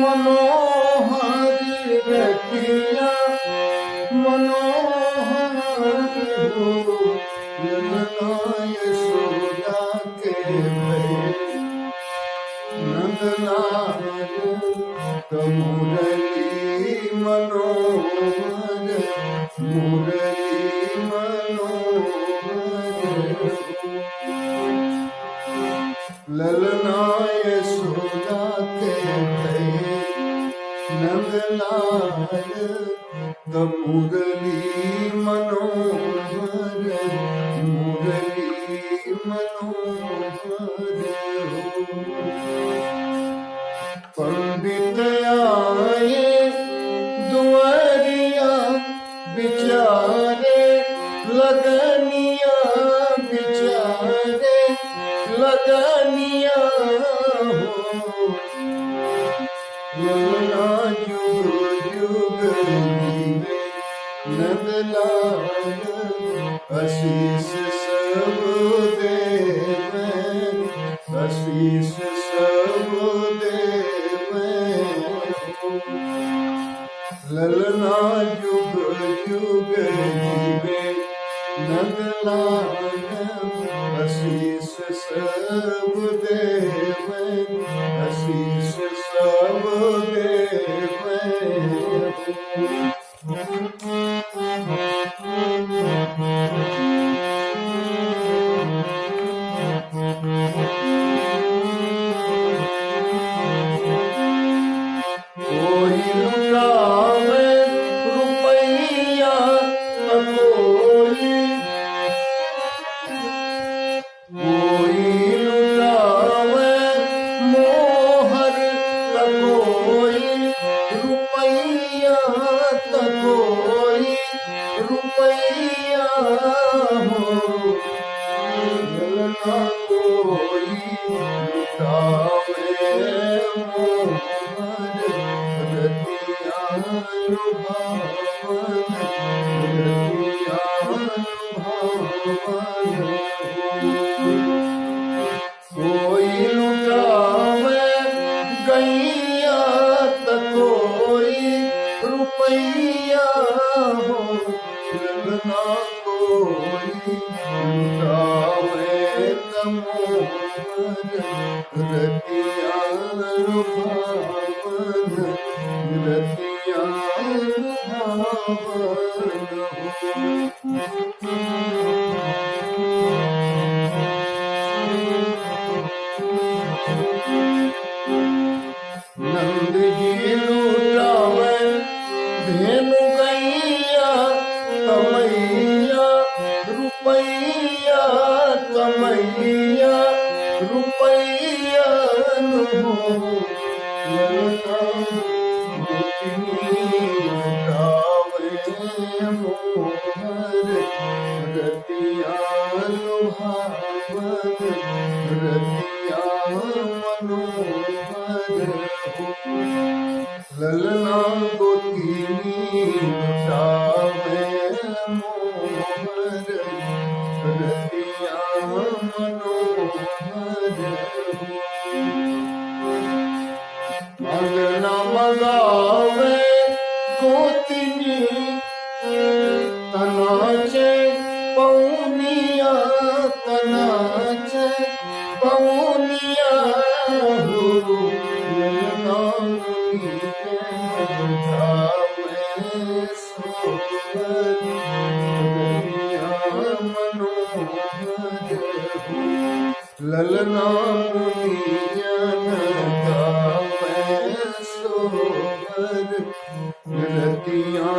मनोहर रतिया मनोहर हो ललनाय सोजा के भय नंदलाल मुरली मनोहर मुरली मनोहर ललनाय सोजा के भय नंदलाल मुरली मनोहर मुरली मनोहर पंडित आए दुआरिया बिचारे लगनिया बिचारे लगनिया हो यमुना जुग जुग जीवे नंदलाल आशीष सब देव आशीष सब देव ललना जुग जुग जीवे नंदलाल आशीष सब देव आशीष सब देव रुपैया हो ललना कोई लुटावे मोहर रतिया लुभावन रतिया लुभावन कोई लुटावे गैया त कोई रुपैया हो ललना कोई लुटावे तमोहर रतिया लुभावन रतिया नंद जी लुटावे धेनु गैया तमैया रुपैया तमैया रुपैया हो ललना लुटावे मोहर रतिया लुभावन रतिया मनोहर ललना गोतिनी लुटावे मोहर रतिया मनोहर मंगना मगावे गोतिनी तनाचे पौनिया तनाचे पौनिया हो ललना ललना मुनि जन गावे सोहर रतिया